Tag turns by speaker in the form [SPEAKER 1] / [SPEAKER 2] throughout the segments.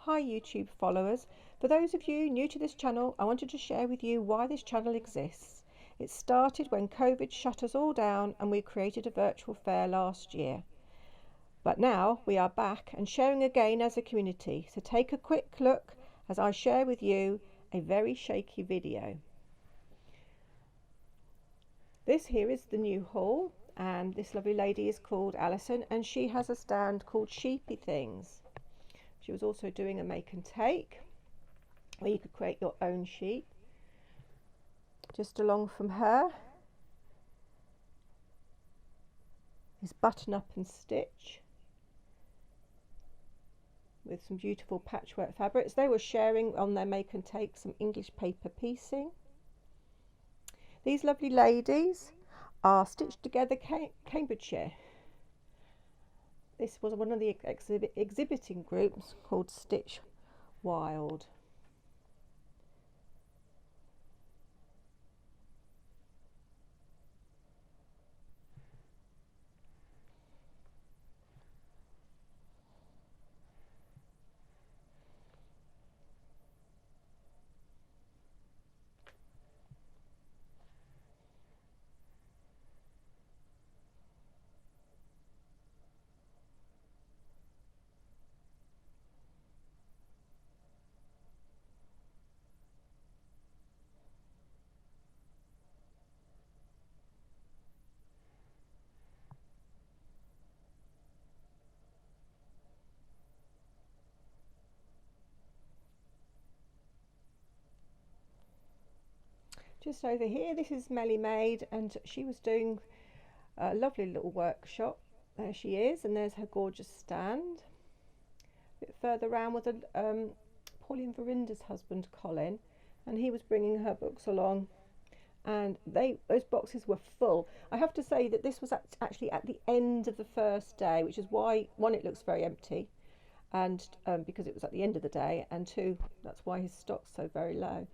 [SPEAKER 1] Hi YouTube followers. For those of you new to this channel, I wanted to share with you why this channel exists. It started when COVID shut us all down and we created a virtual fair last year. But now we are back and sharing again as a community. So take a quick look as I share with you a very shaky video. This here is the new hall, and this lovely lady is called Alison, and she has a stand called Sheepy Things. She was also doing a make and take where you could create your own sheep. Just along from her is Button Up and Stitch with some beautiful patchwork fabrics. They were sharing on their make and take some English paper piecing. These lovely ladies are Stitched Together Cambridgeshire. This was one of the exhibiting groups called Stitch Wild. Just over here, this is Melly Maid, and she was doing a lovely little workshop. There she is, and there's her gorgeous stand. A bit further round was Pauline Verinda's husband, Colin, and he was bringing her books along, and those boxes were full. I have to say that this was actually at the end of the first day, which is why, one, it looks very empty, and because it was at the end of the day, and two, that's why his stock's so very low.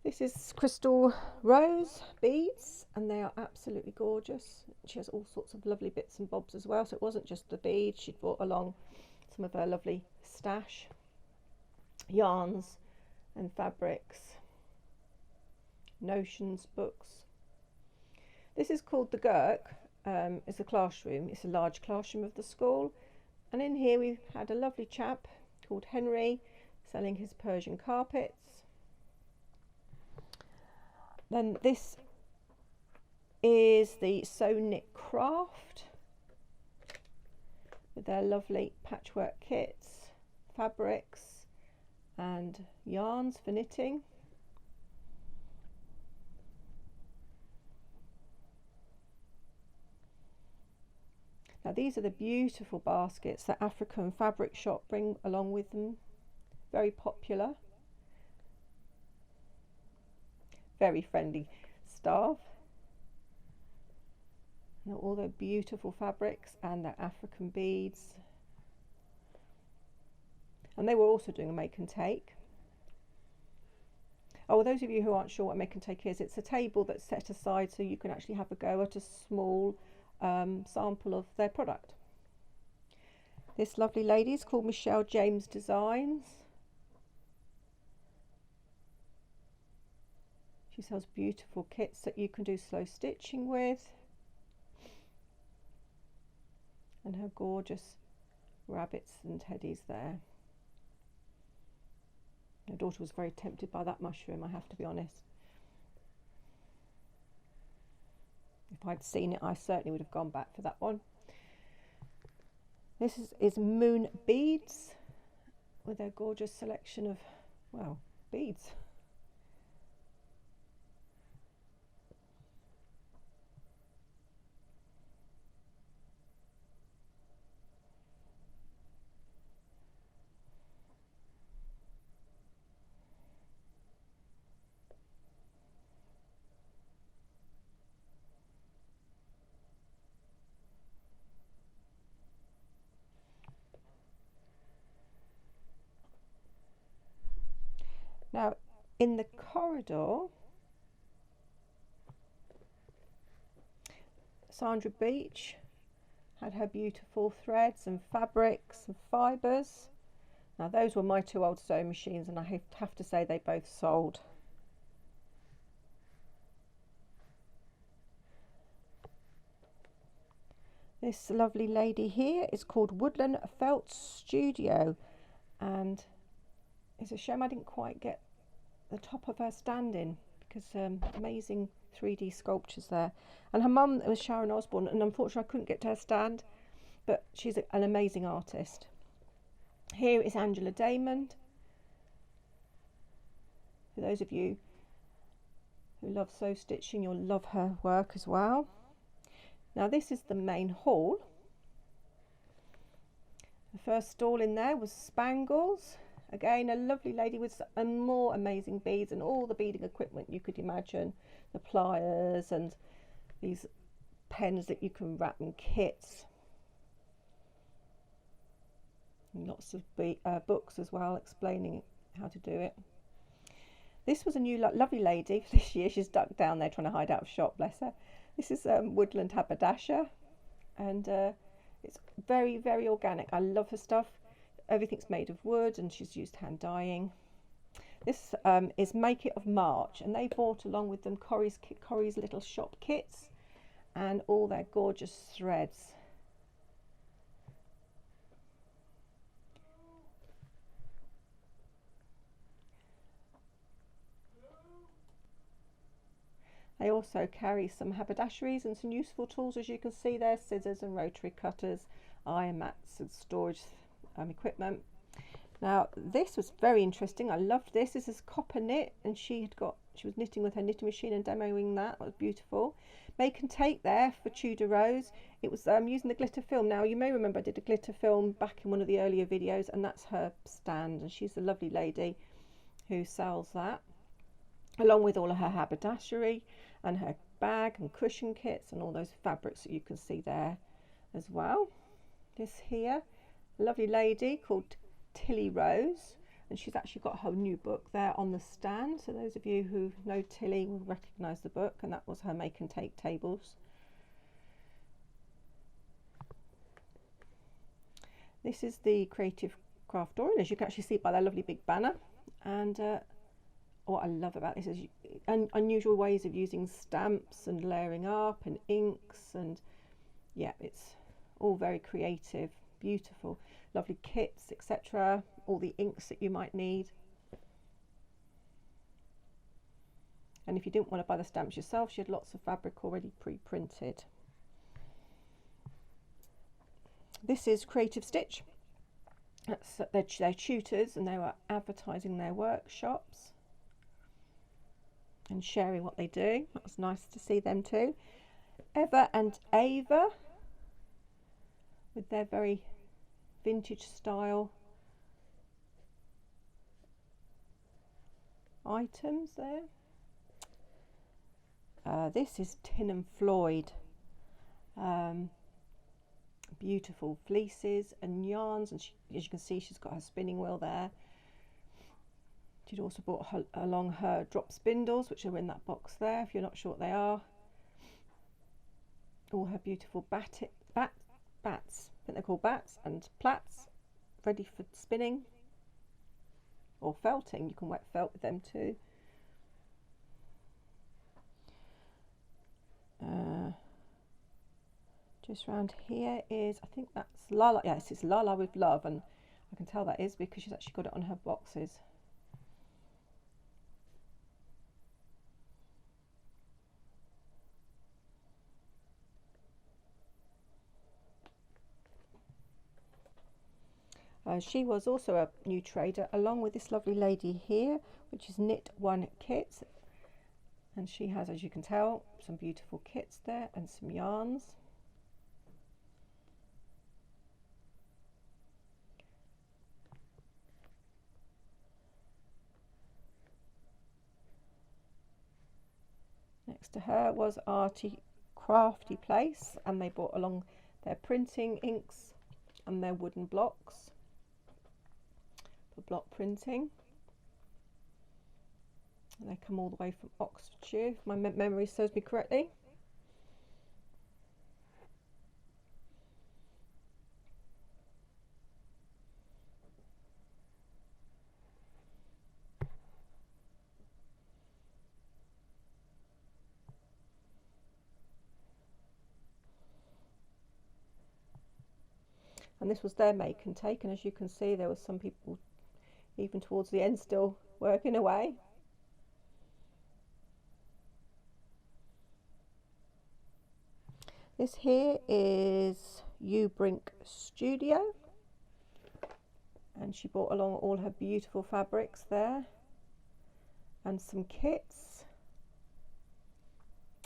[SPEAKER 1] This is Crystal Rose beads, and they are absolutely gorgeous. She has all sorts of lovely bits and bobs as well, so it wasn't just the beads. She'd brought along some of her lovely stash, yarns and fabrics, notions, books. This is called the Gurk. It's a classroom. It's a large classroom of the school, and in here we've had a lovely chap called Henry selling his Persian carpets. Then this is the Sew Knit Craft with their lovely patchwork kits, fabrics and yarns for knitting. Now these are the beautiful baskets that African Fabric Shop bring along with them. Very popular. Very friendly staff. And all their beautiful fabrics and their African beads. And they were also doing a make and take. Oh, well, those of you who aren't sure what a make and take is, it's a table that's set aside so you can actually have a go at a small sample of their product. This lovely lady is called Michelle James Designs. She sells beautiful kits that you can do slow stitching with, and her gorgeous rabbits and teddies there. My daughter was very tempted by that mushroom, I have to be honest. If I'd seen it, I certainly would have gone back for that one. This is Moon Beads with their gorgeous selection of, well, beads. Now, in the corridor, Sandra Beach had her beautiful threads and fabrics and fibres, Now those were my 2 old sewing machines, and I have to say they both sold. This lovely lady here is called Woodland Felt Studio, and it's a shame I didn't quite get the top of her stand in, because amazing 3D sculptures there. And her mum was Sharon Osbourne, and unfortunately I couldn't get to her stand, but she's an amazing artist. Here is Angela Damon. For those of you who love sew stitching, you'll love her work as well. Now this is the main hall. The first stall in there was spangles. Again, a lovely lady with some more amazing beads and all the beading equipment you could imagine. The pliers and these pens that you can wrap in kits. And lots of books as well explaining how to do it. This was a new lovely lady for this year. She's ducked down there trying to hide out of shop, bless her. This is Woodland Haberdasher, and it's very, very organic. I love her stuff. Everything's made of wood, and she's used hand dyeing. This is Make It of March, and they brought along with them Corrie's little shop kits and all their gorgeous threads. They also carry some haberdasheries and some useful tools, as you can see there, scissors and rotary cutters, iron mats and storage equipment. Now this was very interesting. I loved this. This is copper knit, and she was knitting with her knitting machine and demoing that. That was beautiful. Make and take there for Tudor Rose. It was using the glitter film. Now you may remember I did a glitter film back in one of the earlier videos, and that's her stand, and she's a lovely lady who sells that, along with all of her haberdashery and her bag and cushion kits and all those fabrics that you can see there as well. This here, a lovely lady called Tilly Rose, and she's actually got her new book there on the stand, so those of you who know Tilly will recognise the book, and that was her make and take tables. This is the Creative Craft Door, as you can actually see by that lovely big banner. And what I love about this is unusual ways of using stamps and layering up and inks, and yeah, it's all very creative, beautiful, lovely kits, etc. All the inks that you might need. And if you didn't want to buy the stamps yourself, she had lots of fabric already pre-printed. This is Creative Stitch. That's their tutors, and they were advertising their workshops and sharing what they do. That was nice to see them too. Eva and Ava, with their very vintage style items there. This is Tin and Floyd. Beautiful fleeces and yarns, and as you can see, she's got her spinning wheel there. She'd also brought along her drop spindles, which are in that box there, if you're not sure what they are. All her beautiful bats, I think they're called bats, and plaits, ready for spinning or felting. You can wet felt with them too. Just round here is, I think that's Lala. Yes, it's Lala with Love, and I can tell that is because she's actually got it on her boxes. She was also a new trader, along with this lovely lady here, which is Knit One Kits, and she has, as you can tell, some beautiful kits there and some yarns. Next to her was Arty Crafty Place, and they brought along their printing inks and their wooden blocks for block printing. And they come all the way from Oxfordshire, if my memory serves me correctly. and this was their make and take, and as you can see there was some people even towards the end still working away. This here is Brink Studio, and she brought along all her beautiful fabrics there and some kits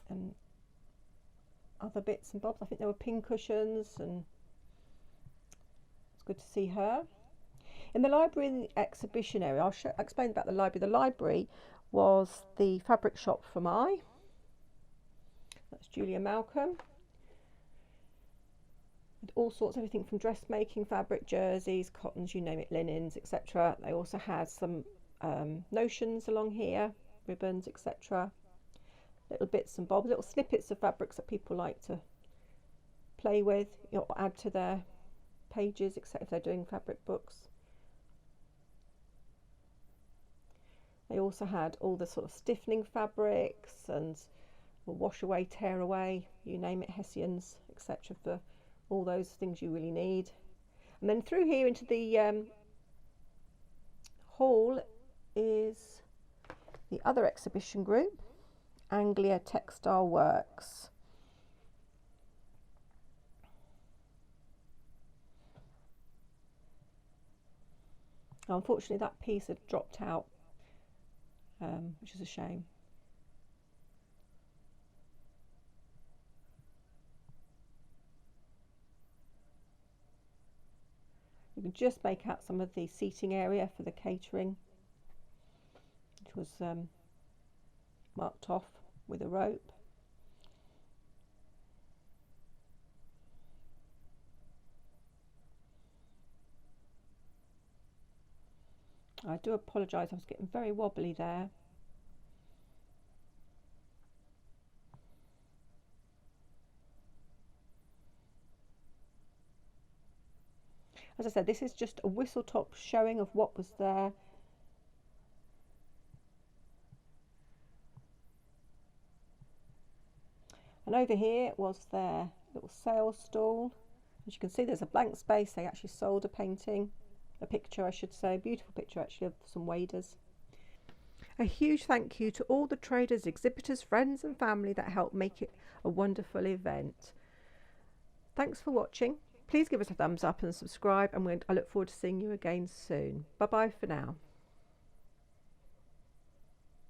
[SPEAKER 1] and other bits and bobs. I think there were pin cushions, and it's good to see her. In the library, in the exhibition area, I'll explain about the library. The library was the fabric shop from that's Julia Malcolm. With all sorts, everything from dressmaking, fabric, jerseys, cottons, you name it, linens, etc. They also had some notions along here, ribbons, etc. Little bits and bobs, little snippets of fabrics that people like to play with, or add to their pages, except if they're doing fabric books. They also had all the sort of stiffening fabrics and wash away, tear away, you name it, hessians, etc. for all those things you really need. And then through here into the hall is the other exhibition group, Anglia Textile Works. Unfortunately that piece had dropped out, which is a shame. You can just make out some of the seating area for the catering, which was marked off with a rope. I do apologise, I was getting very wobbly there. As I said, this is just a whistle top showing of what was there. And over here was their little sales stall. As you can see, there's a blank space. They actually sold a painting, a picture I should say, a beautiful picture actually of some waders. A huge thank you to all the traders, exhibitors, friends and family that helped make it a wonderful event. Thanks for watching. Please give us a thumbs up and subscribe, and I look forward to seeing you again soon. Bye bye for now.